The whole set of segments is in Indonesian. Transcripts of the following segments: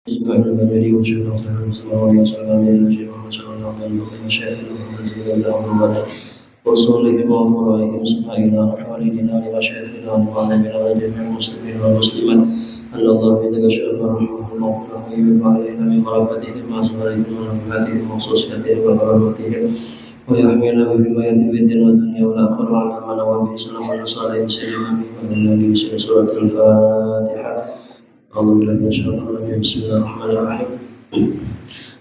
سبحان المدني وشهد أصحاب السماوات وسلام على نبينا محمد صلى الله عليه وسلم وشاهد المنزل له وصولهم وقرائهم سمائنا وحوالينا وشهدنا وعلمنا جميع المسلمين والمسلمات أن الله بذلك شرف رحمه المغفرة ويمن علينا من بركاتهم وأسرارهم ونفحاتهم وخصوصياتهم وكرامتهم ويحمينا بحمايته في الدين والدنيا والآخرة وعلمنا وبه سلام ونصارى سيدنا ومن سورة الفاتحة. أعوذ بالله من الشيطان الرجيم بسم الله الرحمن الرحيم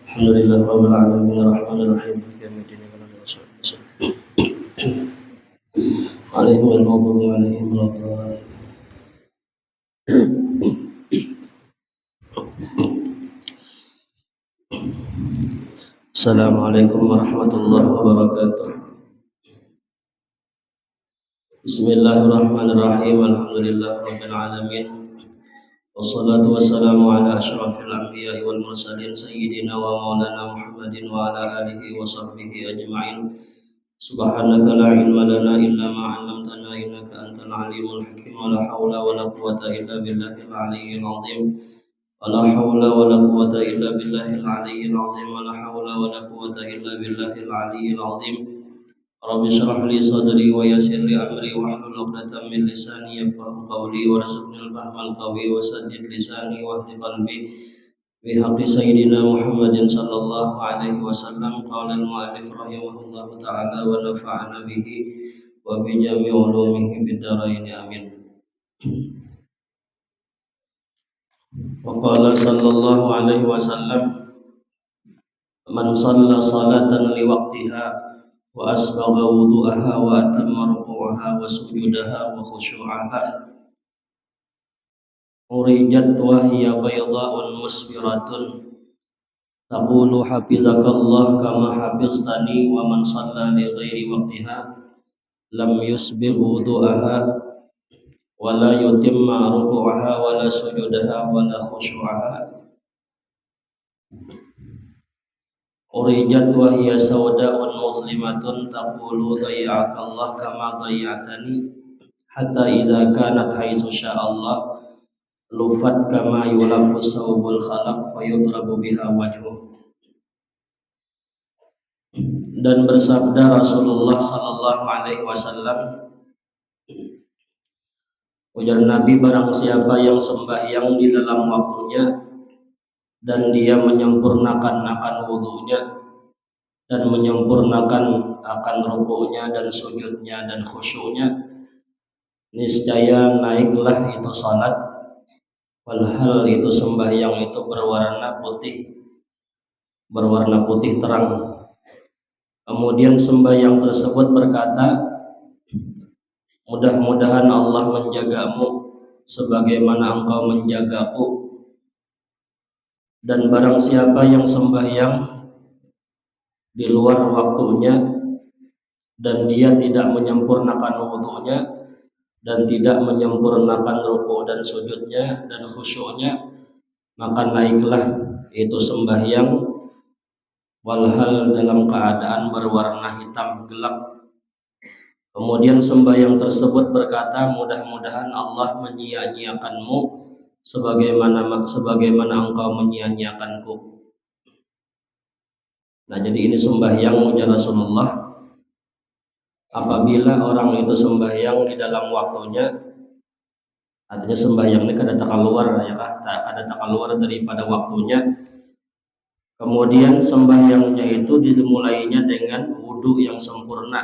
الحمد لله رب العالمين الرحمن الرحيم مالك يوم الدين عليهم المغضوب عليهم ولا الضالين. السلام عليكم ورحمة الله وبركاته. بسم الله الرحمن الرحيم الحمد لله رب العالمين والصلاة والسلام على أشرف الأنبياء والمرسلين سيدنا ومولانا محمد وعلى آله وصحبه أجمعين. سبحانك لا علم لنا إلا ما علمتنا إنك أنت العليم الحكيم ولا حول ولا قوة إلا بالله العلي العظيم ولا حول ولا قوة إلا بالله العلي العظيم ولا حول ولا قوة إلا بالله العلي العظيم. رب اشرح لي صدري ويسر لي أمري واحلل عقدة من لساني يفقهوا قولي وارزقني الفهم القوي وسدد لساني واهد قلبي بحق سيدنا محمد صلى الله عليه وسلم. قال المؤلف رحمه الله تعالى ونفعنا به وبجميع علومه بالدارين آمين. وقال صلى الله عليه وسلم من صلى صلاة لوقتها وأسبغ وضوءها وأتم ركوعها وسجودها وخشوعها أريجت وهي بيضاء مسبرة تقول حفظك الله كما حفظتني. ومن صلى لغير وقتها لم يسبغ وضوءها ولا يتم ركوعها ولا سجودها ولا خشوعها أريجت وهي سوداء مظلمة تقول ضيعك الله كما ضيعتني. حتى إذا كانت حيث شاء الله لفت كما يلف ثوب الخلق فيضرب بها وجهه. Dan bersabda Rasulullah sallallahu alaihi wasallam, ujar Nabi, barang siapa yang sembahyang di dalam waktunya dan dia menyempurnakan akan wudunya dan menyempurnakan akan ruku'nya dan sujudnya dan khusyuknya, niscaya naiklah itu salat, walhal itu sembahyang itu berwarna putih terang. Kemudian sembahyang tersebut berkata, mudah-mudahan Allah menjagamu sebagaimana engkau menjagaku. Dan barang siapa yang sembahyang di luar waktunya dan dia tidak menyempurnakan wudunya dan tidak menyempurnakan ruku' dan sujudnya dan khusyuknya, maka naiklah itu sembahyang walhal dalam keadaan berwarna hitam gelap. Kemudian sembahyang tersebut berkata, mudah-mudahan Allah menyia-nyiakanmu sebagaimana engkau menyia-nyiakanku. Nah, jadi ini sembahyang ujar Rasulullah. Apabila orang itu sembahyang di dalam waktunya, artinya sembahyang ini kada keluar daripada waktunya. Kemudian sembahyangnya itu dimulainya dengan wudu yang sempurna.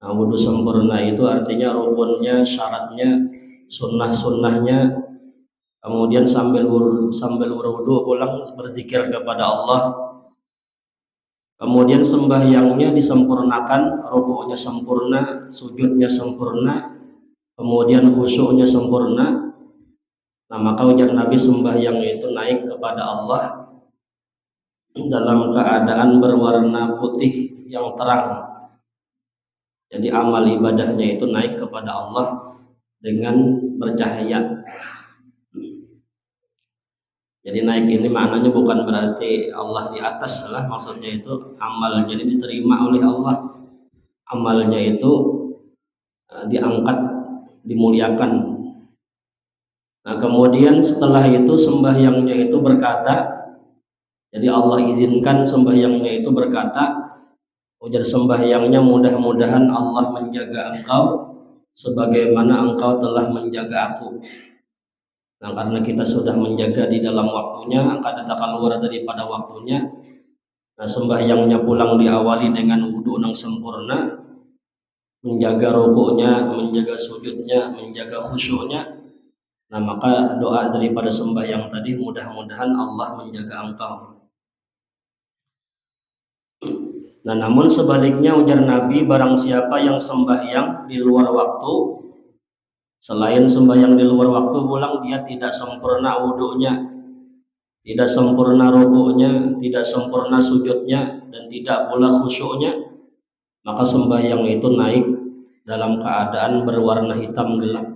Nah, wudu sempurna itu artinya rukunnya, syaratnya, sunnah-sunnahnya. Kemudian sambil berwudu pulang berzikir kepada Allah. Kemudian sembahyangnya disempurnakan, ruku'nya sempurna, sujudnya sempurna, kemudian khusyuknya sempurna. Nah, maka ujar Nabi, sembahyang itu naik kepada Allah dalam keadaan berwarna putih yang terang. Jadi amal ibadahnya itu naik kepada Allah dengan bercahaya. Jadi naik ini maknanya bukan berarti Allah di atas lah, maksudnya itu amalnya ini diterima oleh Allah, amalnya itu diangkat, dimuliakan. Nah kemudian setelah itu sembahyangnya itu berkata, jadi Allah izinkan sembahyangnya itu berkata, ujar sembahyangnya, mudah-mudahan Allah menjaga engkau sebagaimana engkau telah menjaga aku. Nah karena kita sudah menjaga di dalam waktunya, kada tak keluar daripada waktunya. Nah sembahyangnya pulang diawali dengan wudhu yang sempurna, menjaga rukuknya, menjaga sujudnya, menjaga khusyuknya. Nah maka doa daripada sembahyang tadi, mudah-mudahan Allah menjaga engkau. Nah namun sebaliknya ujar Nabi, barang siapa yang sembahyang di luar waktu, selain sembahyang di luar waktu pulang, dia tidak sempurna wudhunya, tidak sempurna rukuknya, tidak sempurna sujudnya, dan tidak pula khusyuknya, maka sembahyang itu naik dalam keadaan berwarna hitam gelap.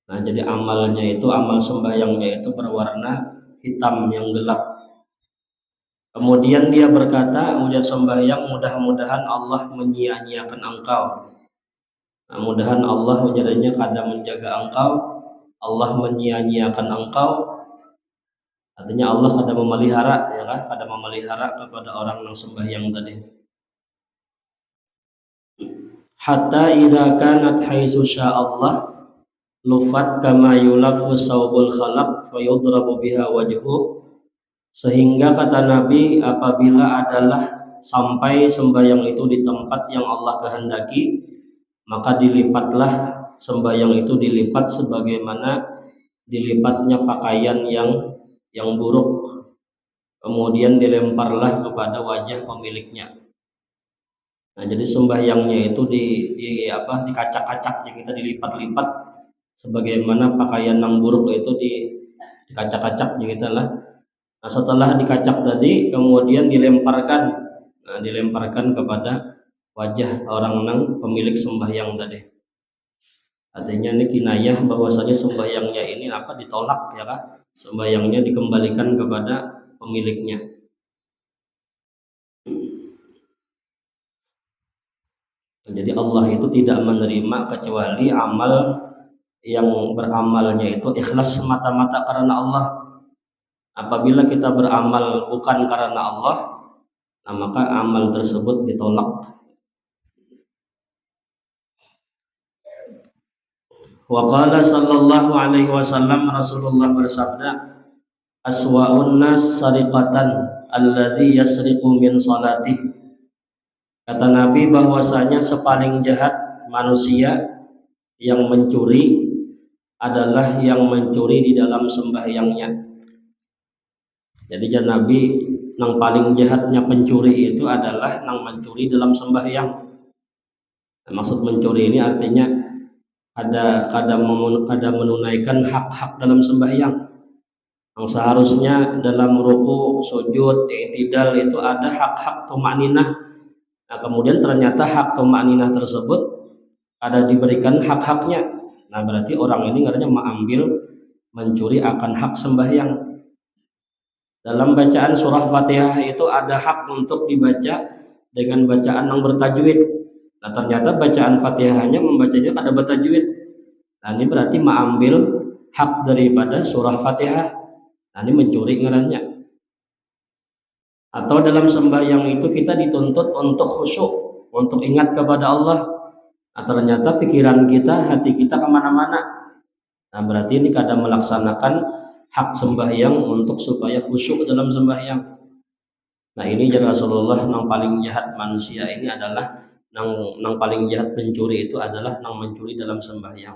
Nah jadi amalnya itu, amal sembahyangnya itu berwarna hitam yang gelap. Kemudian dia berkata, ujar sembahyang, mudah-mudahan Allah menyia-nyiakan engkau. Nah, mudahan Allah ujarnya kada menjaga engkau, Allah menyia-nyiakan engkau. Artinya Allah kada memelihara, ya kan? Kada memelihara kepada orang yang sembahyang tadi. Hatta idza kanat haitsu Allah lufat kama yulafu saubul khalaq fayudrabu biha wajhuh. Sehingga kata Nabi, apabila adalah sampai sembahyang itu di tempat yang Allah kehendaki, maka dilipatlah sembahyang itu, dilipat sebagaimana dilipatnya pakaian yang buruk, kemudian dilemparlah kepada wajah pemiliknya. Nah jadi sembahyangnya itu dikacak-kacak, kita dilipat-lipat sebagaimana pakaian yang buruk itu dikacak-kacak gitu lah. Nah, setelah dikacak tadi kemudian dilemparkan, dilemparkan kepada wajah orang yang pemilik sembahyang tadi. Artinya ini kinayah bahwasanya sembahyangnya ini ditolak, ya kan? Sembahyangnya dikembalikan kepada pemiliknya. Jadi Allah itu tidak menerima kecuali amal yang beramalnya itu ikhlas semata-mata karena Allah. Apabila kita beramal bukan karena Allah, nah maka amal tersebut ditolak. Wa qala sallallahu alaihi wasallam, Rasulullah bersabda, aswa'un nas sariqatan alladzi yasriqu min salatih. Kata Nabi bahwasanya sepaling jahat manusia yang mencuri adalah yang mencuri di dalam sembahyangnya. Jadi Nabi, yang paling jahatnya pencuri itu adalah yang mencuri dalam sembahyang. Nah, maksud mencuri ini artinya kada menunaikan hak-hak dalam sembahyang. Yang seharusnya dalam ruku, sujud, i'tidal itu ada hak-hak tumakninah. Nah, kemudian ternyata hak tumakninah tersebut ada diberikan hak-haknya. Nah, berarti orang ini katanya mencuri akan hak sembahyang. Dalam bacaan surah Fatihah itu ada hak untuk dibaca dengan bacaan yang bertajwid. Nah ternyata bacaan Fatihahnya membacanya kada bertajwid. Nah ini berarti mengambil hak daripada surah Fatihah. Nah ini mencuri ngarannya. Atau dalam sembahyang itu kita dituntut untuk khusyuk, untuk ingat kepada Allah. Nah ternyata pikiran kita, hati kita kemana-mana. Nah berarti ini kada melaksanakan hak sembahyang untuk supaya khusyuk dalam sembahyang. Nah ini jadi Rasulullah, yang paling jahat manusia ini adalah yang paling jahat pencuri itu adalah yang mencuri dalam sembahyang.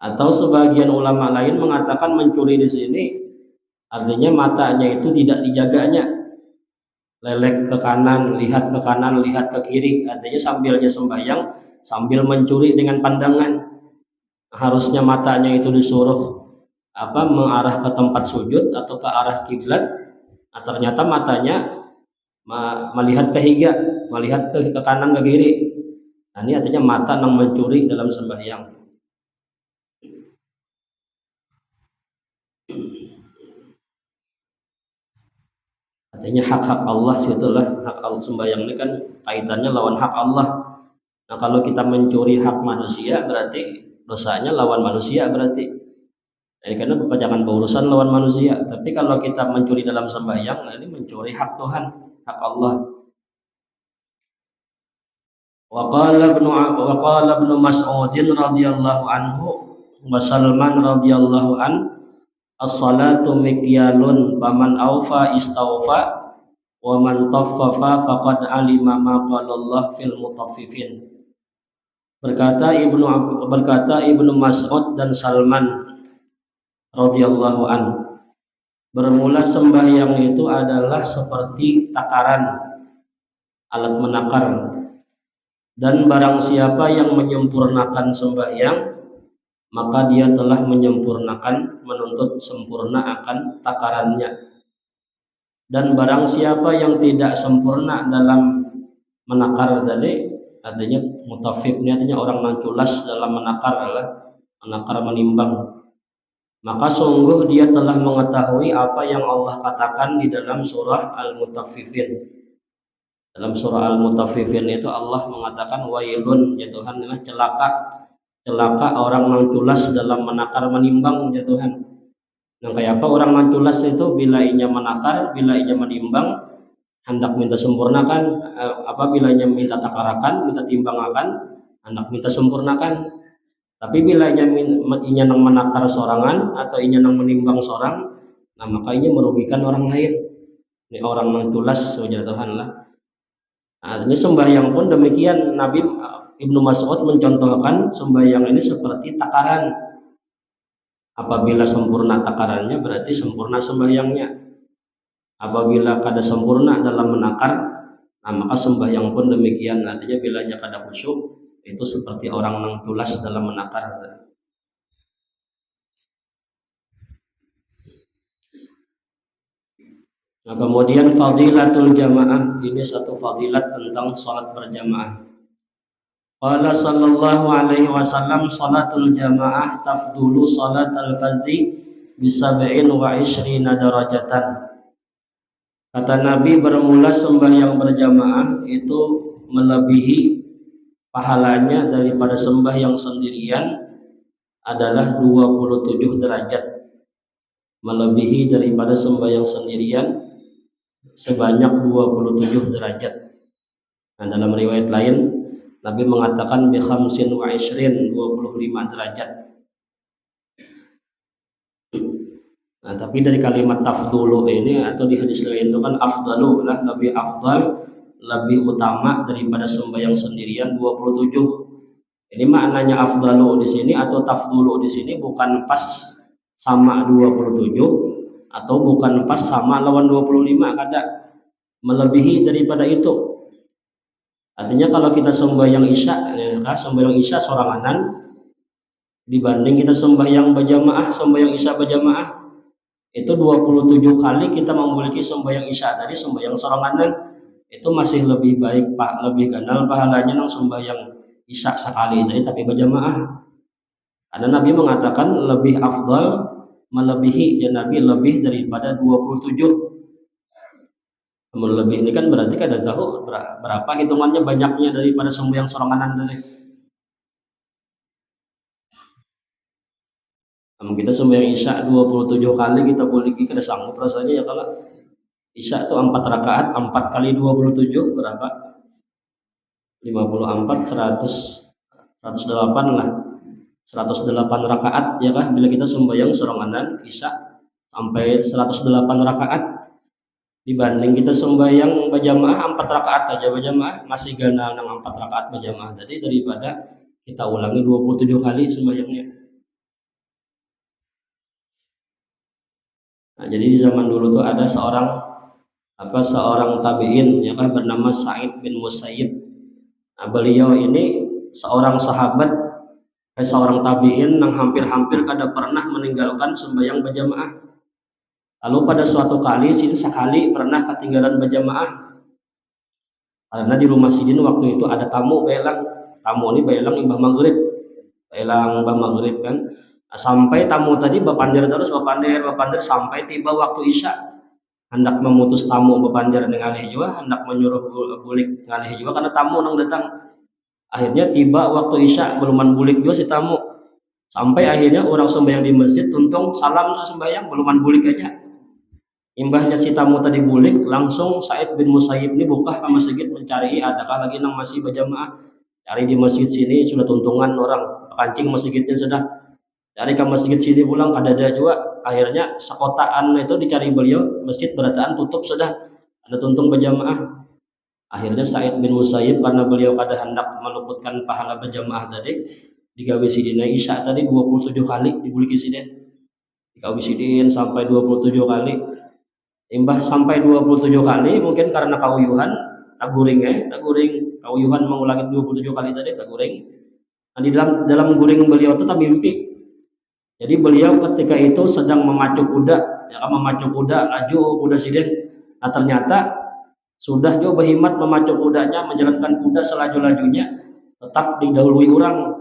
Atau sebagian ulama lain mengatakan mencuri di sini artinya matanya itu tidak dijaganya, lelek ke kanan, lihat ke kiri, artinya sambilnya sembahyang sambil mencuri dengan pandangan. Harusnya matanya itu disuruh mengarah ke tempat sujud atau ke arah kiblat. Nah, ternyata matanya melihat ke higa, melihat ke kanan ke kiri. Nah, ini artinya mata yang mencuri dalam sembahyang. Artinya hak-hak Allah situlah, hak Allah sembahyang ini kan kaitannya lawan hak Allah. Nah kalau kita mencuri hak manusia berarti dosanya lawan manusia berarti. Jadi karena Bapak jangan berurusan lawan manusia. Tapi kalau kita mencuri dalam sembahyang, ini mencuri hak Tuhan, hak Allah. Wa qala ibnu Mas'ud radhiyallahu anhu wa Salman radhiyallahu an as-salatu mikyalun faman awfa istawfa wa man taffafa faqad alima ma qala Allah fil mutaffifin. Berkata Ibnu Mas'ud dan Salman radhiyallahu an, bermula sembahyang itu adalah seperti takaran, alat menakar, dan barang siapa yang menyempurnakan sembahyang maka dia telah menyempurnakan, menuntut sempurna akan takarannya. Dan barang siapa yang tidak sempurna dalam menakar tadi, artinya mutafif ini artinya orang manculas dalam menakar, adalah menakar menimbang, maka sungguh dia telah mengetahui apa yang Allah katakan di dalam surah Al-Mutaffifin. Dalam surah Al-Mutaffifin itu Allah mengatakan wailun, ya Tuhan, celaka orang manculas dalam menakar menimbang, ya Tuhan. Nah, kayak apa orang manculas itu? Bila inya menakar, bila inya menimbang, hendak minta sempurnakan, apabila inya minta takarakan, minta timbangakan, hendak minta sempurnakan. Tapi bila inya nang menakar sorangan atau inya nang menimbang sorang, nah maka inya merugikan orang lain. Ini orang manculas, ya Tuhan lah. Nah, ini sembahyang pun demikian. Nabi Ibnu Mas'ud mencontohkan sembahyang ini seperti takaran. Apabila sempurna takarannya berarti sempurna sembahyangnya. Apabila kada sempurna dalam menakar, nah maka sembahyang pun demikian. Artinya bilanya kada khusyuk, itu seperti orang nang tulas dalam menakar. Nah, kemudian fadilatul jamaah, ini satu fadilat tentang salat berjamaah. Qala sallallahu alaihi wasallam salatul jamaah tafdulu salatal fardhi bi 27 darajatan. Kata Nabi, bermula sembahyang berjamaah itu melebihi pahalanya daripada sembahyang sendirian adalah 27 derajat. Melebihi daripada sembahyang sendirian sebanyak 27 derajat. Nah, dalam riwayat lain Nabi mengatakan bi 25 derajat. Nah, tapi dari kalimat tafdulu ini atau di hadis lain itu kan afdalu lah, lebih afdal, lebih utama daripada sembahyang sendirian 27. Ini maknanya afdalu di sini atau tafdulu di sini bukan pas sama 27 atau bukan pas sama lawan 25, kada, melebihi daripada itu. Artinya kalau kita sembahyang isya, sembahyang isya soranganan dibanding kita sembahyang berjamaah, sembahyang isya berjamaah, itu 27 kali kita memiliki sembahyang isya tadi, sembahyang soranganan, itu masih lebih baik, Pak, lebih ganal pahalanya nang sembahyang isya sekali tadi tapi berjamaah. Karena Nabi mengatakan lebih afdal, melebihi, dan Nabi lebih daripada 27. Lebih ini kan berarti kada tahu berapa hitungannya banyaknya daripada sembahyang soranganan tadi. Namun kita sembahyang isya 27 kali kita boleh kada sanggup rasanya ya. Kalau isya itu 4 rakaat, 4 kali 27 berapa? 54, 108 lah. 108 rakaat ya kan, bila kita sembahyang soranganan isya sampai 108 rakaat. Dibanding kita sembahyang berjamaah 4 rakaat aja berjamaah, masih ganal nang 4 rakaat berjamaah tadi daripada kita ulangi 27 kali sembahyangnya. Nah, jadi di zaman dulu tuh ada seorang tabi'in ya kan, bernama Sa'id bin Musayyib. Nah, beliau ini seorang sahabat, seorang tabi'in yang hampir-hampir kada pernah meninggalkan sembahyang berjamaah. Lalu pada suatu kali sekali pernah ketinggalan berjamaah karena di rumah sidin waktu itu ada tamu ini belang imbah maghrib kan. Nah, sampai tamu tadi bapandir sampai tiba waktu isya, hendak memutus tamu bapandir ngalih juga, hendak menyuruh bulik ngalih juga karena tamu nang datang. Akhirnya tiba waktu isya beluman bulik juga si tamu. Sampai akhirnya orang sembahyang di masjid, tuntung salam sembahyang, beluman bulik aja. Imbahnya si tamu tadi bulik, langsung Sa'id bin Musayyib ini buka ke masjid mencari adakah lagi yang masih berjamaah. Cari di masjid sini sudah tuntungan orang, kancing masjidnya sudah. Cari ke masjid sini pulang kadada juga. Akhirnya sekotaan itu dicari beliau, masjid berataan tutup sudah. Ada tuntung berjamaah. Akhirnya Sa'id bin Musayyib karena beliau kada hendak meluputkan pahala berjamaah tadi, digawe sidina Isya tadi 27 kali dibuliki sidin. Digawe sidin sampai 27 kali. Imbah sampai 27 kali mungkin karena kauyuhan tak guring kauyuhan mengulangi 27 kali tadi tak guring. Nah, di dalam guring beliau itu tak mimpi. Jadi beliau ketika itu sedang memacu kuda, laju kuda sidin. Nah, ternyata sudah juga berhimmat memacu kudanya, menjalankan kuda selaju-lajunya, tetap didahului orang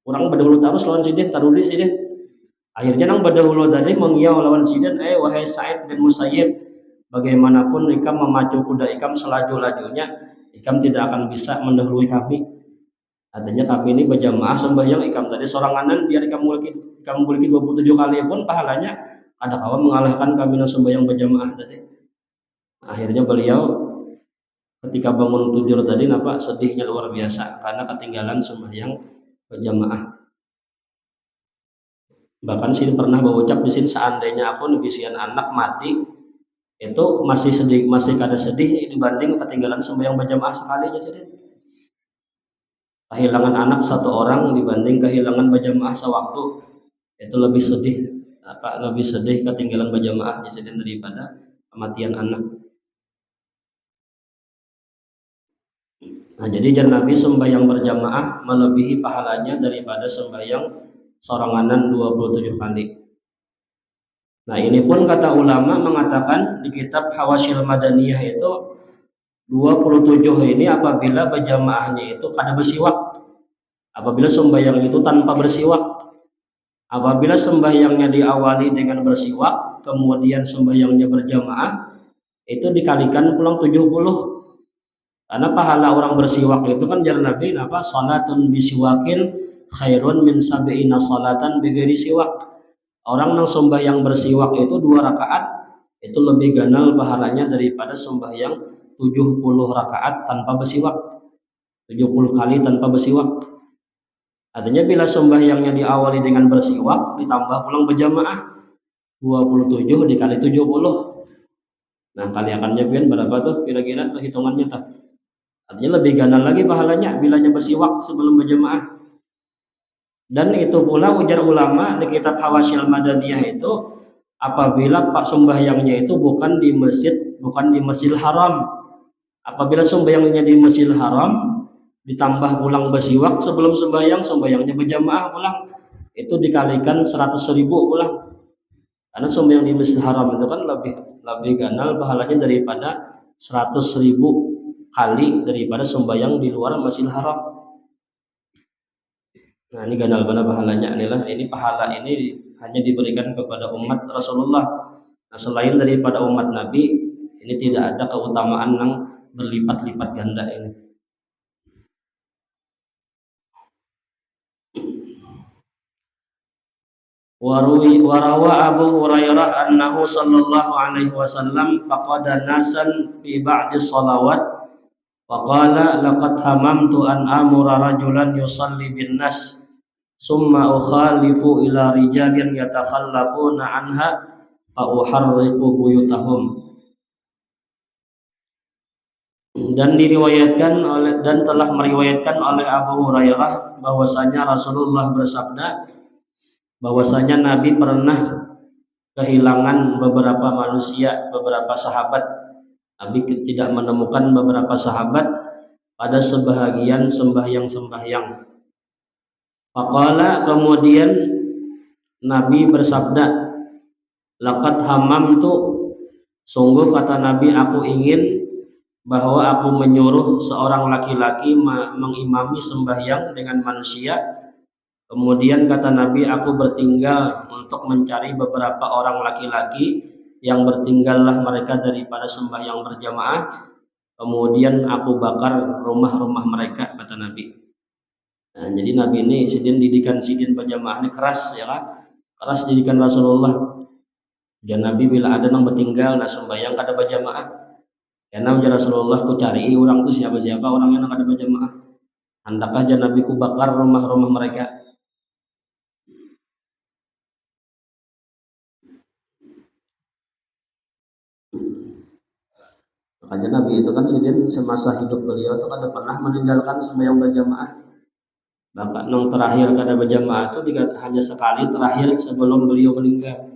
berdahulu terus lawan sidin, tarudi sidin. Akhirnya nang berdahulu tadi mengiau lawan sidin, wahai Sa'id bin Musayyib, bagaimanapun ikam memacu kuda ikam selaju-lajunya, ikam tidak akan bisa mendahului kami. Artinya kami ini berjamaah sembahyang, ikam tadi soranganan, biar ikam mulki 27 kali pun pahalanya ada kawan mengalahkan kami yang sembahyang berjamaah tadi. Akhirnya beliau ketika bangun tidur tadi nampak sedihnya luar biasa karena ketinggalan sembahyang berjamaah. Bahkan sini pernah berucap di sini, seandainya aku nebisian anak mati itu masih kada sedih dibanding ketinggalan sembahyang berjamaah sekali aja sedih. Kehilangan anak satu orang dibanding kehilangan berjamaah sewaktu itu lebih sedih ketinggalan berjamaah jadi daripada kematian anak. Nah, jadi Nabi sembahyang berjamaah melebihi pahalanya daripada sembahyang soranganan 27 kali. Nah, ini pun kata ulama mengatakan di kitab Hawasil Madaniyah itu 27 ini apabila berjamaahnya itu kada bersiwak. Apabila sembahyang itu tanpa bersiwak. Apabila sembahyangnya diawali dengan bersiwak, kemudian sembahyangnya berjamaah, itu dikalikan pulang 70. Karena pahala orang bersiwak itu kan jar Nabi salatun bisiwakin khairun min sab'ina salatan bighairi siwak. Orang yang sembahyang bersiwak itu 2 rakaat itu lebih ganal pahalanya daripada sembahyang 70 rakaat tanpa bersiwak. 70 kali tanpa bersiwak. Artinya bila sembahyangnya diawali dengan bersiwak ditambah pulang berjamaah 27 dikali 70. Nah, kaliakannya berapa tuh kira-kira hitungannya tuh? Artinya lebih ganal lagi pahalanya bilanya bersiwak sebelum berjamaah. Dan itu pula ujar ulama di kitab Hawasil Madaniyah itu apabila pak sembahyangnya itu bukan di Masjidil Haram. Apabila sembahyangnya di Masjidil Haram ditambah pulang bersiwak sebelum sembahyangnya berjamaah pulang, itu dikalikan 100.000 pulang. Karena sembahyang di Masjidil Haram itu kan lebih ganal pahalanya daripada 100.000 kali daripada sembahyang di luar Masjidil Haram. Nah, ini ganal mana pahalanya inilah. Ini pahala ini hanya diberikan kepada umat Rasulullah. Nah, selain daripada umat Nabi, ini tidak ada keutamaan yang berlipat-lipat ganda ini. Warawa Abu Hurairah annahu sallallahu alaihi wasallam faqada nasan fi ba'di salawat faqala laqad hamamtu an amura rajulan yusalli bin nas summa ukhalifu ila rijalin yatakhallafuna anha fa uharriqu buyutahum. Dan telah meriwayatkan oleh Abu Hurairah bahwasanya Rasulullah bersabda bahwasanya Nabi pernah kehilangan beberapa manusia, beberapa sahabat. Nabi tidak menemukan beberapa sahabat pada sebahagian sembahyang. Faqala, kemudian Nabi bersabda, laqad hamamtu, sungguh kata Nabi aku ingin bahwa aku menyuruh seorang laki-laki mengimami sembahyang dengan manusia. Kemudian kata Nabi aku bertinggal untuk mencari beberapa orang laki-laki yang bertinggallah mereka daripada sembahyang berjamaah. Kemudian aku bakar rumah-rumah mereka, kata Nabi. Nah, jadi Nabi ini didikan sidin berjamaah ini keras ya kan, keras didikan Rasulullah. Dan Nabi bila ada nang bertinggal nah sembahyang kada berjamaah. Karena ujar Rasulullah ku cari orang tuh siapa-siapa orang yang kada berjamaah. Hendak aja Nabi ku bakar rumah-rumah mereka. Makanya Nabi itu kan sidin semasa hidup beliau itu kada pernah meninggalkan sembahyang berjamaah. Bahkan yang terakhir kada berjamaah itu hanya sekali terakhir sebelum beliau meninggal.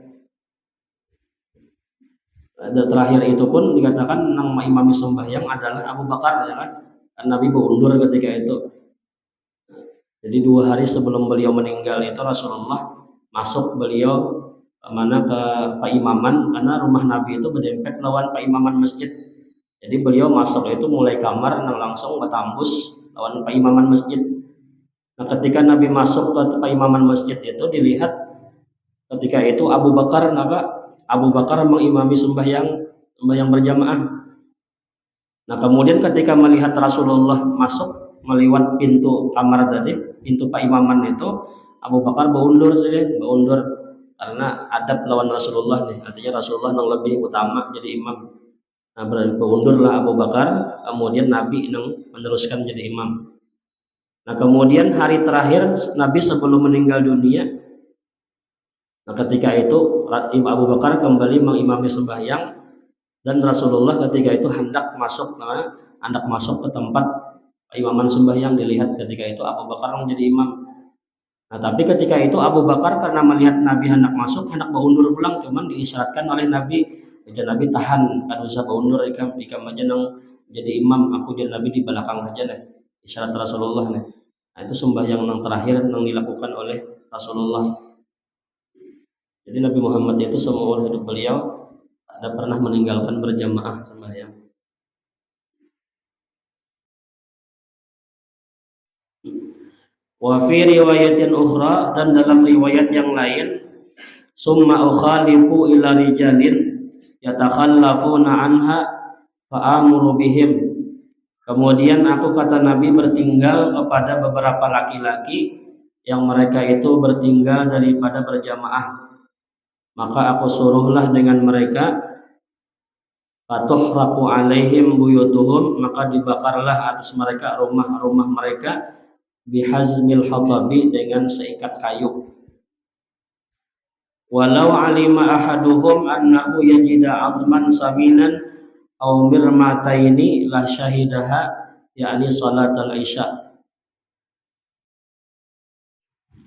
Dan terakhir itu pun dikatakan nang imami sembahyang adalah Abu Bakar ya kan. Nabi berundur ketika itu. Jadi 2 hari sebelum beliau meninggal itu Rasulullah masuk beliau mana ke Pak Imaman karena rumah Nabi itu berdempet lawan Pak Imaman masjid. Jadi beliau masuk itu mulai kamar nang langsung bertambus lawan Pak Imaman masjid. Nah, ketika Nabi masuk ke Pak Imaman masjid itu dilihat ketika itu Abu Bakar mengimami sembahyang berjamaah. Nah, kemudian ketika melihat Rasulullah masuk melewat pintu kamar tadi, pintu Pak Imaman itu, Abu Bakar berundur karena adab lawan Rasulullah nih. Artinya Rasulullah yang lebih utama jadi imam. Nah, berundurlah Abu Bakar, kemudian Nabi yang meneruskan jadi imam. Nah, kemudian hari terakhir Nabi sebelum meninggal dunia, nah ketika itu Abu Bakar kembali mengimami sembahyang dan Rasulullah ketika itu hendak masuk ke tempat imaman sembahyang. Dilihat ketika itu Abu Bakar menjadi imam. Nah, tapi ketika itu Abu Bakar karena melihat Nabi hendak berundur pulang, cuman diisyaratkan oleh Nabi, jadi Nabi tahan, kan usah berundur ikam aja nang jadi imam, aku jadi Nabi di belakang aja nih. Isyarat Rasulullah nih. Nah, itu sembahyang yang terakhir yang dilakukan oleh Rasulullah. Jadi Nabi Muhammad itu semua hidup beliau ada pernah meninggalkan berjamaah sembahyang. Wa fi riwayatin ukhra, dan dalam riwayat yang lain, summa ukhalifu ila rijalin yatakhallafuna anha fa'amuru bihim. Kemudian aku, kata Nabi, bertinggal kepada beberapa laki-laki yang mereka itu bertinggal daripada berjamaah. Maka aku suruhlah dengan mereka, fatuhraqu alaihim buyutuhum, maka dibakarlah atas mereka rumah-rumah mereka, bihazmil hatabi, dengan seikat kayu. Walau alima ahaduhum annahu yajida azman saminan aw mirmataini la syahidaha, yakni salat al-isya.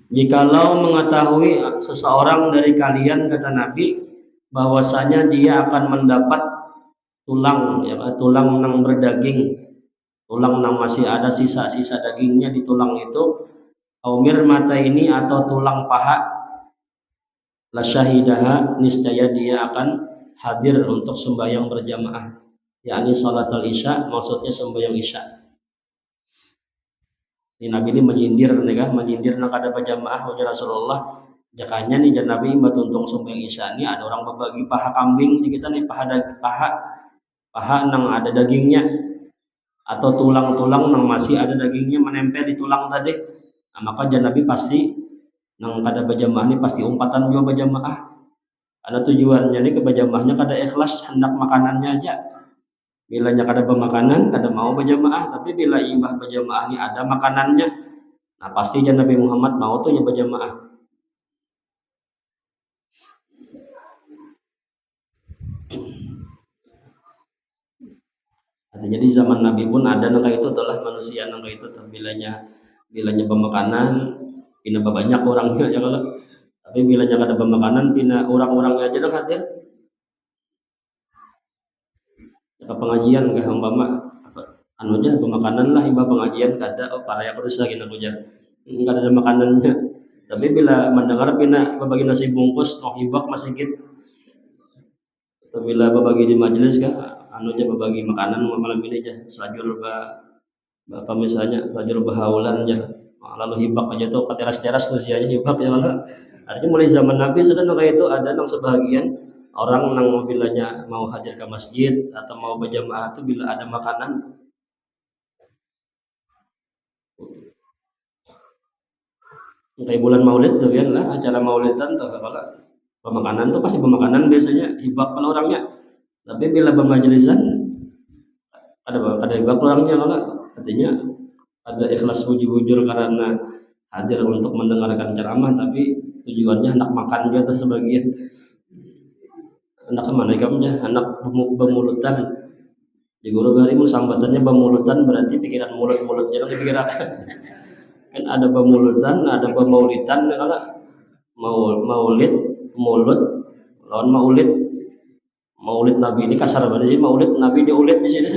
Jikalau mengetahui seseorang dari kalian, kata Nabi, bahwasanya dia akan mendapat tulang nang berdaging, tulang nang masih ada sisa-sisa dagingnya di tulang itu, aumir mata ini, atau tulang paha, la syahidaha, niscaya dia akan hadir untuk sembahyang berjamaah, yakni salatul isya, maksudnya sembahyang isya. Ini Nabi ini menyindir nang kada berjamaah ujar Rasulullah. Jakanya nih jan Nabi batuntung sembahyang isya ini ada orang berbagi paha kambing di kita nih, paha nang ada dagingnya, atau tulang-tulang nang masih ada dagingnya menempel di tulang tadi. Nah, maka jan Nabi pasti nang kada berjamaah ini pasti umpatan juga berjamaah. Ada tujuannya nih ke berjamaahnya kada ikhlas hendak makanannya aja. Bila nya kada bermakanan kada mau berjamaah, tapi bila imbah berjamaah ini ada makanannya, nah pasti jan Nabi Muhammad mau tuh nya berjamaah. Artinya di zaman Nabi pun ada nang itu telah manusia nang itu bilanya bermakanan pina banyak orangnya ya kalau, tapi bila nya kada bermakanan pina orang-orangnya aja dah hadir ke pengajian ke umpama anu aja pemakanan lah imbah pengajian kada para ya terus lagi nak ujar kada ada makanannya, tapi bila mendengar pina berbagi nasi bungkus mau hibak masjid, atau bila berbagi di majelis kah anu aja berbagi makanan malam ini aja sajur bapak misalnya sajur bahaulan aja lalu hibak aja tuh ke teras-teras terus aja hibak ya kalau. Artinya mulai zaman Nabi sudah kayak itu ada nang sebagian orang nang bilanya mau hadir ke masjid atau mau berjamaah itu bila ada makanan. Kayak bulan Maulid tuh ya lah, acara Maulidan tuh kalau pemakanan tuh pasti pemakanan biasanya hibak kalau orangnya. Tapi bila pemajelisan ada hibak orangnya kalau artinya ada ikhlas bujur-bujur karena hadir untuk mendengarkan ceramah, tapi tujuannya anak makan juga tuh sebagian. Anak kemana ikamnya? Anak bemulutan. Di guru garimu sambatannya bemulutan berarti pikiran mulut-mulutnya yang dipikirkan. Kan ada bemulutan, ada bemaulitan kalau maulid, mulut lawan maulid. Maulid Nabi ini kasar banget sih, maulid Nabi diulit di sini.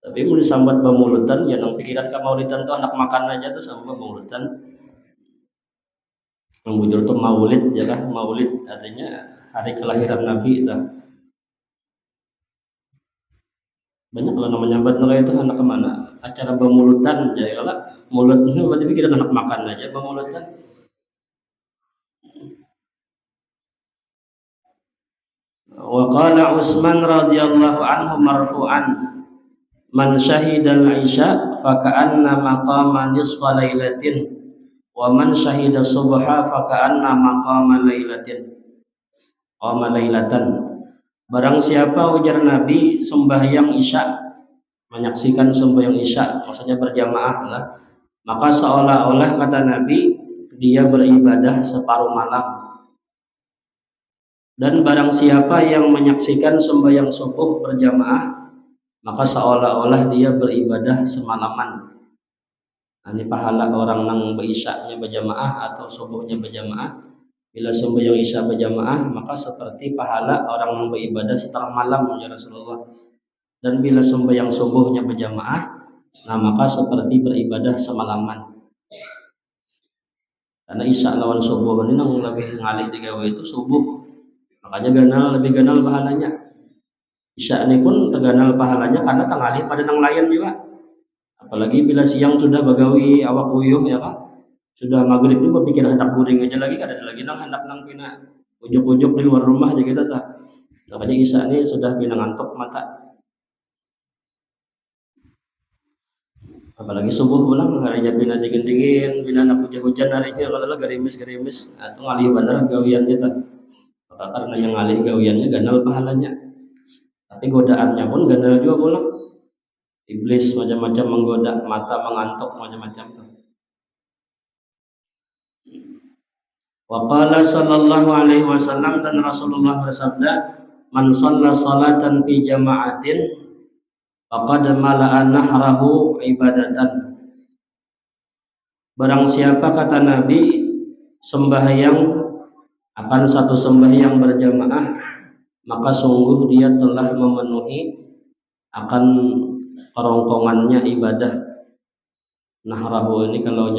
Tapi mau disambat bemulutan, ya nang pikiran ke maulidan tuh anak makan aja tuh sama bemulutan. Yang bujur tuh maulid ya kan, maulid artinya hari kelahiran Nabi itu. Banyak kalau namanya nyambat itu anak kemana? Acara bemulutan ya kalau mulut itu berarti pikiran anak makan aja bemulutan. Wa qala Utsman radhiyallahu anhu marfu'an man syahidal isya fa ka'anna maqama nisfa lailatin wa man syahida subha fa ka'anna maqama lailatin qama lailatan. Barang siapa, ujar Nabi, sembahyang isya, menyaksikan sembahyang isya, maksudnya berjamaah lah, maka seolah-olah kata Nabi dia beribadah separuh malam. Dan barang siapa yang menyaksikan sembahyang subuh berjamaah, maka seolah-olah dia beribadah semalaman. Nah, ini pahala orang yang berisyaknya berjamaah atau subuhnya berjamaah. Bila sembahyang isya berjamaah, maka seperti pahala orang yang beribadah setengah malam ya Rasulullah. Dan bila sembahyang subuhnya berjamaah, nah maka seperti beribadah semalaman. Karena isya lawan subuh ini yang lebih ngalih digawe itu subuh. Makanya lebih ganal pahalanya. Isya ini pun terganal pahalanya karena tangalih pada nang lain juga. Apalagi bila siang sudah bagawi awak uyuh ya Pak. Sudah maghrib itu berpikir hendak guring aja lagi, kada ada lagi nang hendak nang pina ujuk-ujuk di luar rumah aja kita tak. Makanya isya ini sudah pina ngantuk mata. Apalagi subuh pulang harinya pina dingin-dingin, pina nak hujan-hujan harinya kalau lah gerimis-gerimis atau ngalih bener gawian kita. Karena yang ngalih gawiannya ganal pahalanya. Tapi godaannya pun ganal juga pulang. Iblis macam-macam menggoda, mata mengantuk macam-macam tuh. Wa qala sallallahu alaihi wasallam, dan Rasulullah bersabda, man shalla salatan fi jama'atin faqad mala'a nahrahu ibadatan. Barang siapa, kata Nabi, sembahyang akan satu sembahyang berjamaah, maka sungguh dia telah memenuhi akan kerongkongannya ibadah. Nahrahu ini kalau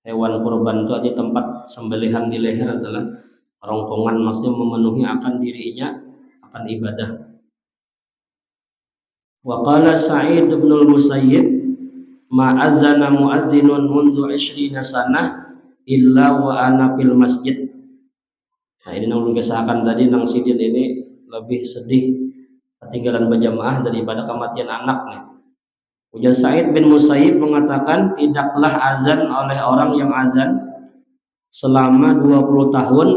hewan kurban itu artinya tempat sembelihan di leher adalah kerongkongan, maksudnya memenuhi akan dirinya akan ibadah. Wa qala Sa'id bin al-Musayyib ma adzana muadzinun mundu 20 sanah illa wa ana fil masjid. Nah ini nang kisahkan tadi nang sidin ini lebih sedih ketinggalan berjamaah daripada kematian anak nih. Ujar Sa'id bin Musayyib mengatakan, tidaklah azan oleh orang yang azan selama 20 tahun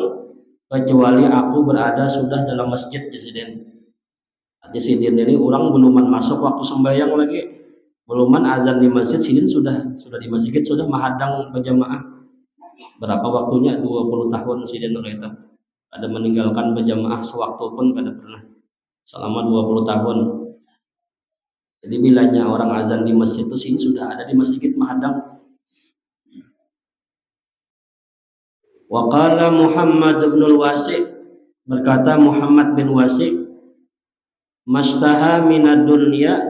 kecuali aku berada sudah dalam masjid di sidin. Di sidin ini orang beluman masuk waktu sembahyang lagi, beluman azan di masjid, sidin sudah di masjid, sudah menghadang berjamaah. Berapa waktunya? 20 tahun sidin kita. Ada meninggalkan berjamaah sewaktu pun kada pernah selama 20 tahun. Jadi bilanya orang azan di masjid itu sini sudah ada di masjid menghadang. Wa qala Muhammad bin Wasi', berkata Muhammad bin Wasi', mastaha minad dunya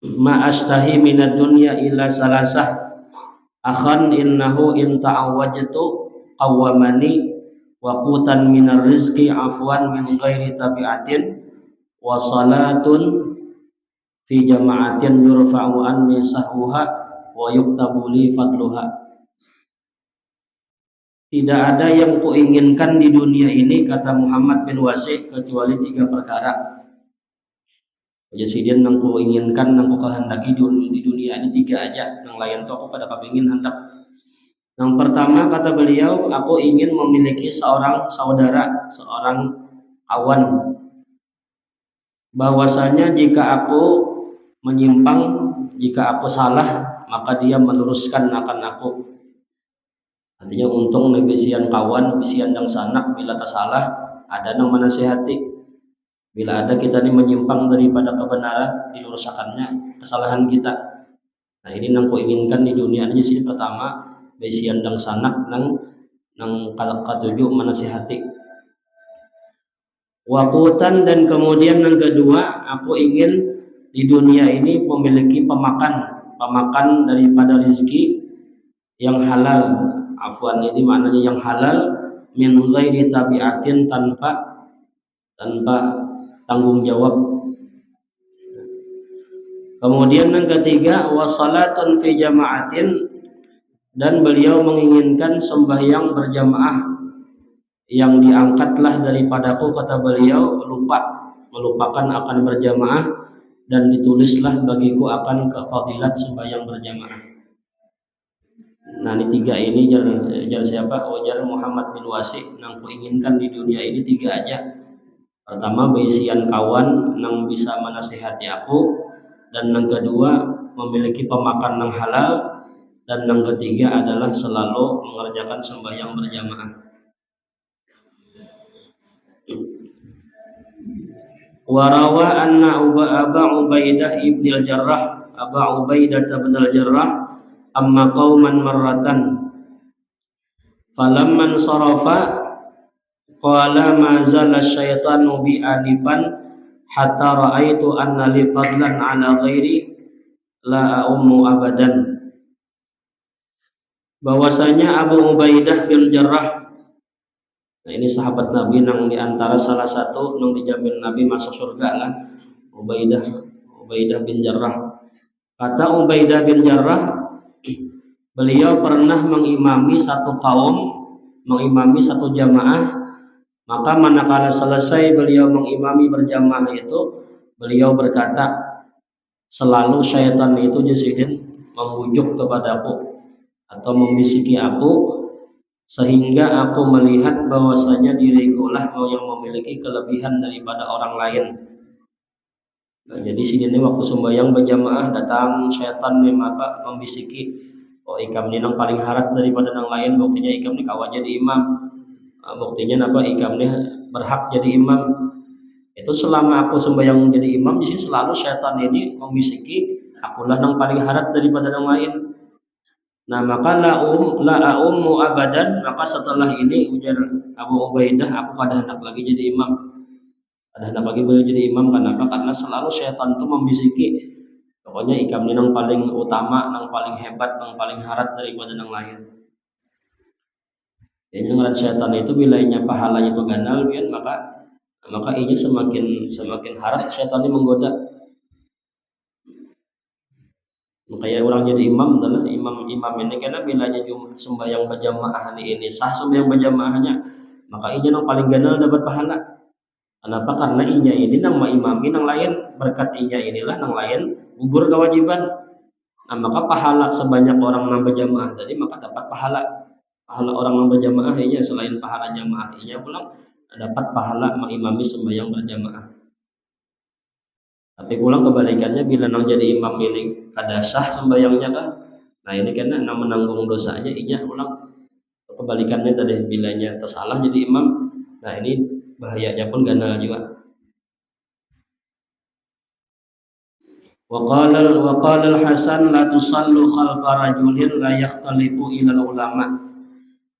ma astahi minad dunya ila salasah akhan innahu in ta'awwajtu qawwamani wa qutan minar rizqi afwan min ghairi tabi'atin wa salatun fi jama'atin yurfa'u anni sahwuha wa yuktabu li fadluha. Tidak ada yang kuinginkan di dunia ini, kata Muhammad bin Wasi', kecuali 3 perkara. Jadi nang ku inginkan, nang ku kehendaki di dunia ini tiga aja, yang lain tuh aku pada kepingin hendak. Yang pertama kata beliau, aku ingin memiliki seorang saudara, seorang kawan, bahwasanya jika aku menyimpang, jika aku salah, maka dia meluruskan akan aku. Artinya untung bisian kawan, bisian yang sanak, bila tak salah ada yang menasihati. Bila ada kita ini menyimpang daripada kebenaran, diluruskannya kesalahan kita. Nah ini yang ku inginkan di dunia ini sih, pertama bisian dan sanak nang katujuh menasihati. Wakutan, dan kemudian yang kedua, aku ingin di dunia ini memiliki pemakan daripada rizki yang halal. Afwan, ini maknanya yang halal, min ghairi tabiatin, tanpa tanggung jawab. Kemudian yang ketiga, wasalatun fi jama'atin, dan beliau menginginkan sembahyang berjamaah yang diangkatlah daripadaku, kata beliau, melupakan akan berjamaah, dan ditulislah bagiku akan kefadilat sembahyang berjamaah. Nah ini tiga ini jar siapa? Jar Muhammad bin Wasi, yang kuinginkan di dunia ini tiga aja. Pertama, bisian kawan yang bisa menasihati aku, dan yang kedua memiliki pemakan yang halal, dan yang ketiga adalah selalu mengerjakan sembahyang berjamaah. Warawa anna Aba Ubaidah ibn al-Jarrah, Aba Ubaidah ibn al-Jarrah, amma qauman marratan falamman sarafa qala ma zala syaitanu bi anifan hatta ra'aitu anna li fadlan ala ghairi la ummu abadan. Bahwasanya Abu Ubaidah bin Jarrah, nah ini sahabat Nabi nang diantara salah satu nang dijamin Nabi masuk surga lah, Ubaidah bin Jarrah. Kata Ubaidah bin Jarrah, beliau pernah mengimami satu kaum, mengimami satu jamaah. Maka manakala selesai beliau mengimami berjamaah itu, beliau berkata, selalu syaitan itu jasidin membujuk kepadaku atau membisiki aku, sehingga aku melihat bahwasanya diriku lah yang memiliki kelebihan daripada orang lain. Nah, jadi sini waktu sembahyang berjamaah datang syaitan membisiki, oh ikam ini yang paling harat daripada yang lain, buktinya ikam ini kawan jadi imam, buktinya ikam ini berhak jadi imam. Itu selama aku sembahyang jadi imam, di sini selalu syaitan ini membisiki, akulah yang paling harat daripada yang lain. Nah maka la ummu abadan, maka setelah ini ujar Abu Ubaidah, aku pada hendak lagi jadi imam. Ada hendak lagi boleh jadi imam, kenapa? Karena selalu syaitan itu membisiki, pokoknya ikam ini yang paling utama, yang paling hebat, yang paling harat daripada yang lain. Jadi ngeliat syaitan itu bilainya pahalanya itu ganal, maka ini semakin harat syaitan ini menggoda. Makanya orang jadi imam adalah imam ini karena bilanya sembahyang berjamaah ini sah sembahyang berjamaahnya, maka ini yang paling ganal dapat pahala. Kenapa? Karena inya ini nang maimamin nang lain, berkat inya inilah nang lain gugur kewajiban. Nah maka pahala sebanyak orang nang berjamaah tadi, maka dapat pahala orang nang berjamaah inya, selain pahala jamaah inya pulang dapat pahala maimami sembahyang berjamaah. Tapi pulang kebalikannya, bila nang jadi imam milik kada sah sembahyangnya kan, nah ini karena nang menanggung dosanya inya pulang. Kebalikannya tadi, bilanya tersalah jadi imam, nah ini bahayanya pun ganal juga. Wa qala al-Hasan la tusallu khalfa rajulin la yakhtalifu ila ulama.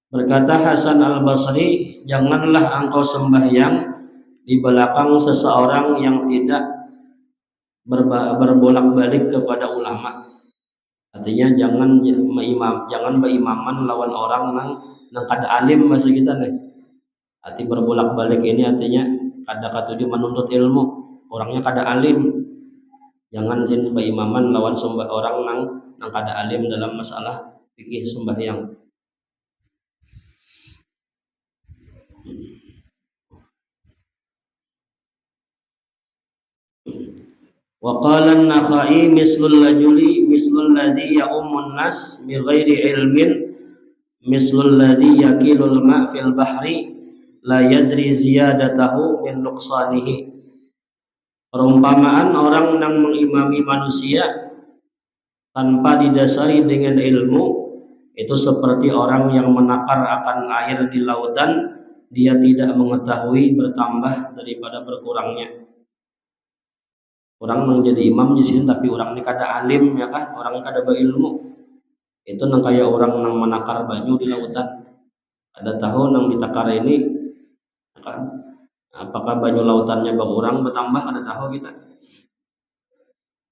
Berkata Hasan al-Basri, janganlah engkau sembahyang di belakang seseorang yang tidak berbolak-balik kepada ulama. Artinya jangan berimaman lawan orang nang kada alim bahasa kita nih. Arti berbolak-balik ini artinya kada katuju menuntut ilmu, orangnya kada alim. Jangan sini berimaman lawan orang nang kada alim dalam masalah fikih sembahyang. Wa qala an-Nakhai mislul lajuli mislul ladzi ya'ummun nas bi ghairi ilmin mislul ladzi yakilul ma' fil bahri la yadri ziyadatahu min nuqsanihi. Perumpamaan orang yang mengimami manusia tanpa didasari dengan ilmu itu seperti orang yang menakar akan air di lautan, dia tidak mengetahui bertambah daripada berkurangnya. Orang menjadi imam di sini tapi orang ini kada alim ya kan, orang kada berilmu. Itu nang kayak orang nang menakar banyu di lautan. Ada tahu nang ditakar ini ya kan? Apakah banyu lautannya berkurang bertambah, ada tahu kita.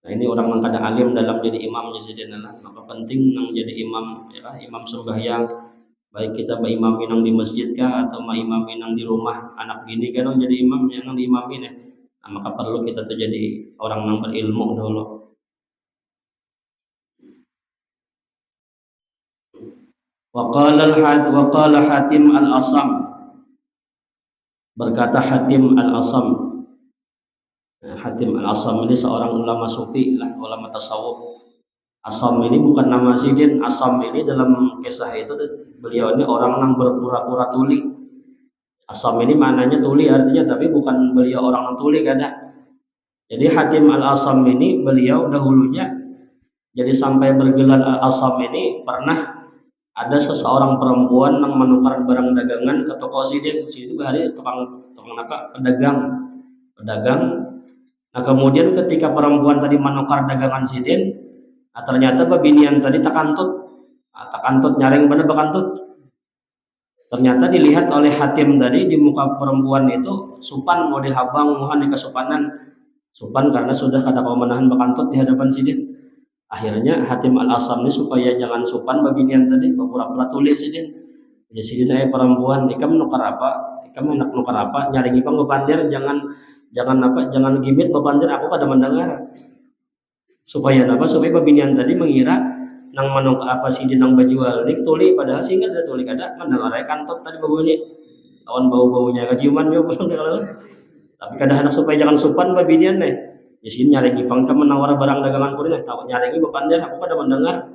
Nah ini orang yang kada alim dalam jadi imam jadilah. Maka penting nang jadi imam ya, imam sembahyang, baik kita imam nang di masjid kah atau imam nang di rumah anak bini kan jadi imam yang nang diimamin ya. Nah, maka perlu kita tuh jadi orang yang berilmu dulu. Wa qala Hatim al-Asam, berkata Hatim al-Asam. Hatim al-Asam ini seorang ulama sufi lah, ulama tasawuf. Asam ini bukan nama sidin. Asam ini dalam kisah itu beliau ini orang yang berpura-pura tuli. Asam ini maknanya tuli artinya, tapi bukan beliau orang yang tuli kada. Jadi Hatim al-Asam ini beliau dahulunya jadi sampai bergelar al-Asam ini pernah ada seseorang perempuan yang menukar barang dagangan ke toko sidin. Itu bahari tukang apa? Pedagang. Nah kemudian ketika perempuan tadi menukar dagangan sidin, nah ternyata babinian tadi takantut. Takantut nyaring bener bakantut. Ternyata dilihat oleh Hatim tadi di muka perempuan itu supan, mau dihabang mohon kesupanan. Supan karena sudah kada kau menahan bakantut di hadapan sidin. Akhirnya Hatim al-Asam ini supaya jangan supan babinian tadi, pura-pura tulis sidin. Jadi sidin perempuan, ikam nukar apa? Ikam enak nukar apa? Nyaring ipang bepandir, jangan gimit bepandir, aku kada mendengar. Supaya apa? Supaya babinian tadi mengira nang manukar apa sidin nang bajual nik tuli, padahal sehingga ada tuli kada mendengar kantut tadi babunyi. Lawan bau-baunya kaciuman yo belum kalau. Tapi kadang-kadang supaya jangan supan babinian nih. Di sini nyaringi pangka menawar barang dagangan kuring, tahu nyaringi bepandir, aku pada mendengar.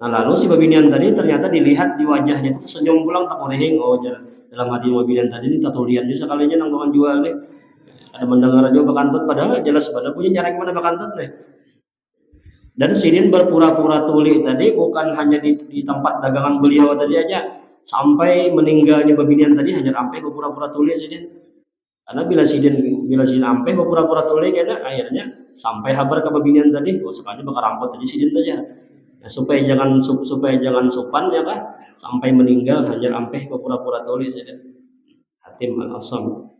Nah lalu si babinian tadi ternyata dilihat di wajahnya itu senyum pulang tak kurehing. Oh dalam hati babinian tadi ini tatulian dia sekalinya nang bakal jual nih. Ada mendengar juga bakantut, padahal jelas pada punya nyaring mana bakantut nih. Dan sidin berpura-pura tuli tadi bukan hanya di tempat dagangan beliau tadi aja, sampai meninggalnya babinian tadi hanya sampai berpura-pura tuli sidin. Karena bila sidin ampe pura-pura tuli kena akhirnya sampai habar ke babinian tadi, oh sekali bakal rampot tadi sidin saja. Nah, supaya jangan sopan ya kan, sampai meninggal hanya ampe pura-pura tuli sidin. Hatim al-Asam.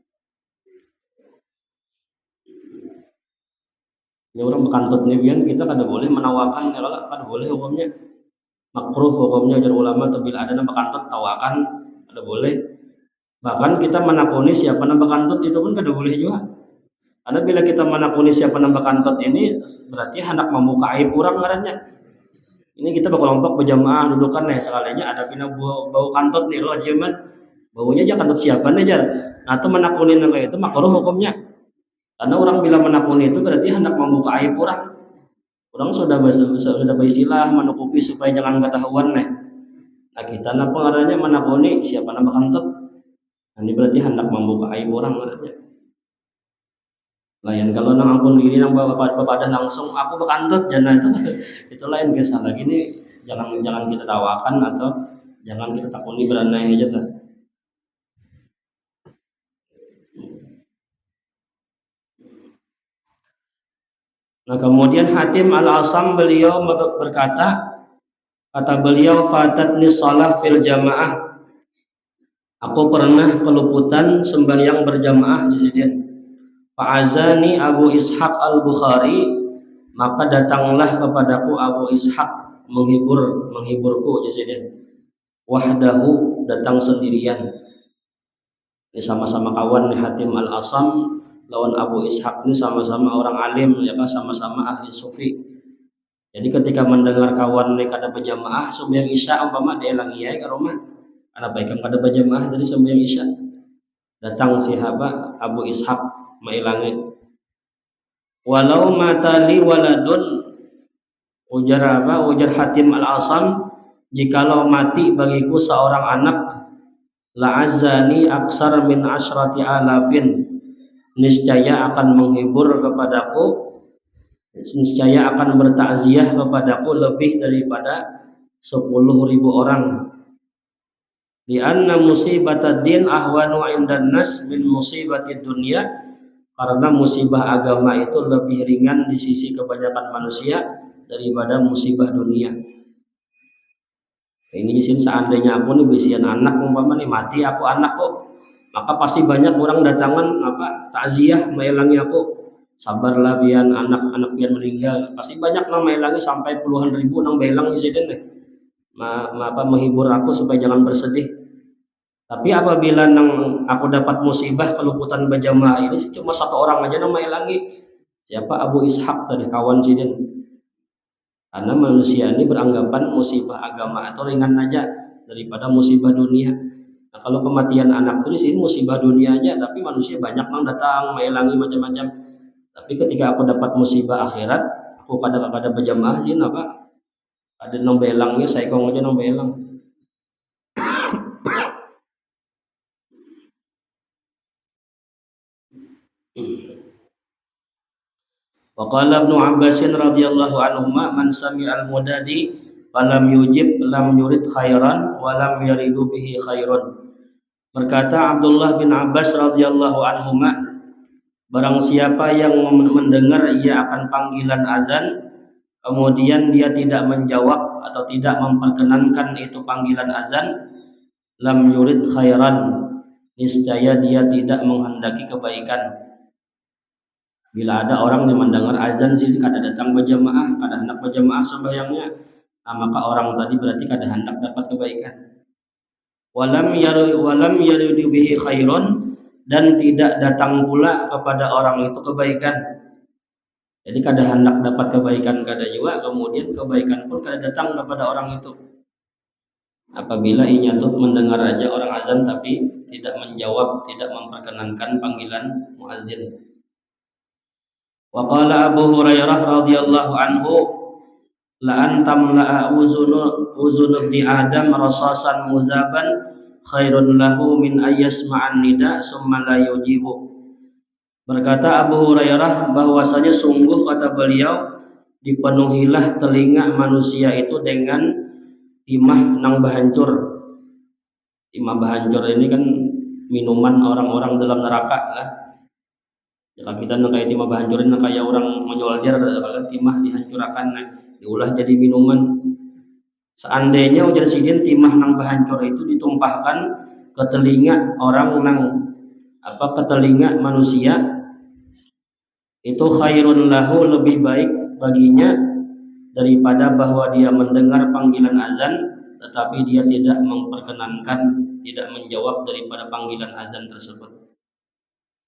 Ini orang bekantut nih bian, kita kada boleh menawakan, kalau kada boleh hukumnya. Makruh hukumnya jar ulama, atau bila ada nama bekantut tawakan kada boleh. Bahkan kita menakuni siapa nambah kantut itu pun kada boleh juga. Karena bila kita menakuni siapa nambah kantut ini berarti hendak membuka aib orang ngarannya. Ini kita berkelompok berjamaah dudukan nih sekalinya ada pina bau kantut nih loh cuman baunya aja kantut siapa nih jar. Nah itu menakuni kayak itu makruh hukumnya. Karena orang bila menakuni itu berarti hendak membuka aib orang. Orang sudah beristilah menutupi supaya jangan ketahuan nih. Nah kita napa ngarannya menakuni siapa nambah kantut. Ini berarti hendak membuka aib orang berarti. Lain kalau nang ampun diri nang bapak langsung aku bekantut jangan itu lain kisah lagi nih jangan kita tawakan atau jangan kita takuni beranai aja tuh. Nah kemudian Hatim al-Asam beliau berkata, kata beliau fatatni shalah fil jamaah. Aku pernah peluputan sembahyang berjamaah di sidin. Fa'azani Abu Ishaq al-Bukhari, maka datanglah kepadaku Abu Ishaq menghiburku di sidin. Wahdahu, datang sendirian. Ini sama-sama kawan nih Hatim al-Asam lawan Abu Ishaq ini sama-sama orang alim ya kan, sama-sama ahli sufi. Jadi ketika mendengar kawan nih kada berjamaah sembahyang Isya umpama dia lagi ya ke rumah. Karena baikkan pada berjamaah dari sembahyang Isya. Datang si Abu Ishaq mailangi. walau mata li waladun, ujar Hatim al-Asam, jikalau mati bagiku seorang anak, la'azzani aksar min asyrati alafin, niscaya akan menghibur kepadaku, niscaya akan bertakziah kepadaku lebih daripada 10.000 orang. Di anna musibatad din ahwanu indan nas min musibatid dunya, karena musibah agama itu lebih ringan di sisi kebanyakan manusia daripada musibah dunia. Ini sih seandainya aku nih bisian anak umpama nih mati aku anak kok, maka pasti banyak orang datangan takziah maelangi aku. Sabarlah biar anak-anak biar meninggal. Pasti banyak nang maelangi sampai puluhan ribu nang belang insiden deh. Menghibur aku supaya jangan bersedih. Tapi apabila nang aku dapat musibah keluputan berjamaah ini cuma satu orang aja nang maelangi. Siapa? Abu Ishaq tadi kawan sidin. Karena manusia ini beranggapan musibah agama atau ringan aja daripada musibah dunia. Nah, kalau kematian anak itu di sini musibah dunia aja, tapi manusia banyak yang datang maelangi macam-macam. Tapi ketika aku dapat musibah akhirat, aku kada berjamaah sih apa? Ada nang belangnya, saya kong aja nang belang. Wa qala Ibnu Abbas radhiyallahu anhuma man sami'al mudadi falam yujib lam yurid khairan wa lam yaridu bihi khairun. Berkata Abdullah bin Abbas radhiyallahu anhuma, barang siapa yang mendengar ia akan panggilan azan kemudian dia tidak menjawab atau tidak memperkenankan itu panggilan azan, lam yurid khairan, niscaya dia tidak menghendaki kebaikan. Bila ada orang yang mendengar azan sih kada datang berjamaah, kada hendak berjamaah sembahyangnya, maka orang tadi berarti kada hendak dapat kebaikan. Walam yaridu bihi khairun, dan tidak datang pula kepada orang itu kebaikan. Jadi kada hendak dapat kebaikan kada juga, kemudian kebaikan pun kada datang kepada orang itu. Apabila ia tuh mendengar aja orang azan tapi tidak menjawab, tidak memperkenankan panggilan muadzin. Wa qala Abu Hurairah radhiyallahu anhu, la antam la uzun ibni Adam rasasan muzaban khairun lahu min ayyasma'an nida summa la yujibu. Berkata Abu Hurairah bahwasanya sungguh kata beliau dipenuhilah telinga manusia itu dengan timah nang bahancur. Timah bahancur ini kan minuman orang-orang dalam neraka lah. Jika kita nak kayak timah bahancurin nak kayak orang menyolder, kalau timah dihancurkan diulah jadi minuman. Seandainya ujar sidin timah nang bahancur itu ditumpahkan ke telinga orang nang ke telinga manusia, itu khairun lahu, lebih baik baginya daripada bahwa dia mendengar panggilan azan tetapi dia tidak memperkenankan, tidak menjawab daripada panggilan azan tersebut.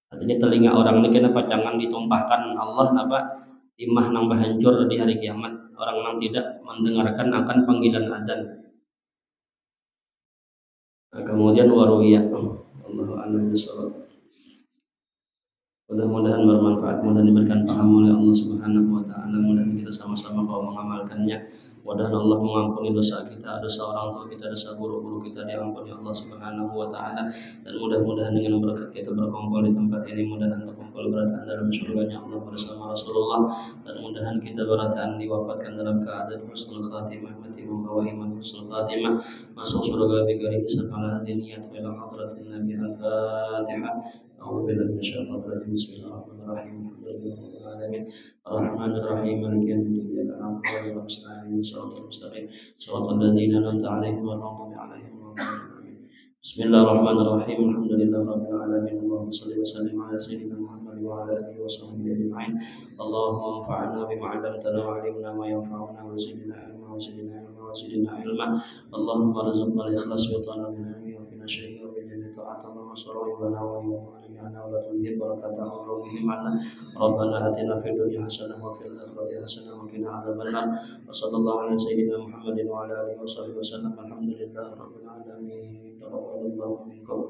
Artinya telinga orang ini kenapa jangan ditumpahkan Allah timah nang bahancur di hari kiamat, orang nang tidak mendengarkan akan panggilan azan. Nah, kemudian waruiyah Allahu a'lam bishawab. Mudah-mudahan bermanfaat, mudah-mudahan diberikan paham oleh Allah Subhanahu wa taala, mudah-mudahan kita sama-sama mau mengamalkannya. Mudah-mudahan Allah mengampuni dosa kita, dosa orang tua kita, dosa guru-guru kita diampuni Allah Subhanahu wa taala, dan mudah-mudahan dengan berkat kita berkumpul di tempat ini, mudah-mudahan terkumpul beratan dalam surganya Allah bersama Rasulullah, dan mudah-mudahan kita beratan diwafatkan dalam keadaan husnul khatimah, mati membawa iman husnul khatimah, masuk surga bighairi hisab ala hadiniyat ila hadratin Nabi al-Fatihah. أعوذ بالله من الشيطان الرجيم بسم الله الرحمن الرحيم الحمد لله رب العالمين الرحمن الرحيم مالك يوم الدين إياك نعبد وإياك نستعين صراط المستقيم صراط الذين أنعمت عليهم غير المغضوب عليهم ولا الضالين بسم الله الرحمن الرحيم الحمد لله رب العالمين اللهم صل وسلم على سيدنا محمد وعلى آله وصحبه أجمعين اللهم انفعنا بما علمتنا وعلمنا ما ينفعنا وزدنا علما وزدنا علما اللهم ارزقنا الإخلاص في طلب العلم وقنا شر طاعة الله وصرفنا وإيماننا ولا تنذر بركاته وروحه معنا ربنا آتنا في الدنيا حسنة وفي الآخرة حسنة وقنا عذاب النار وصلى الله على سيدنا محمد وعلى آله وصحبه وسلم الحمد لله رب العالمين تقبل الله منكم.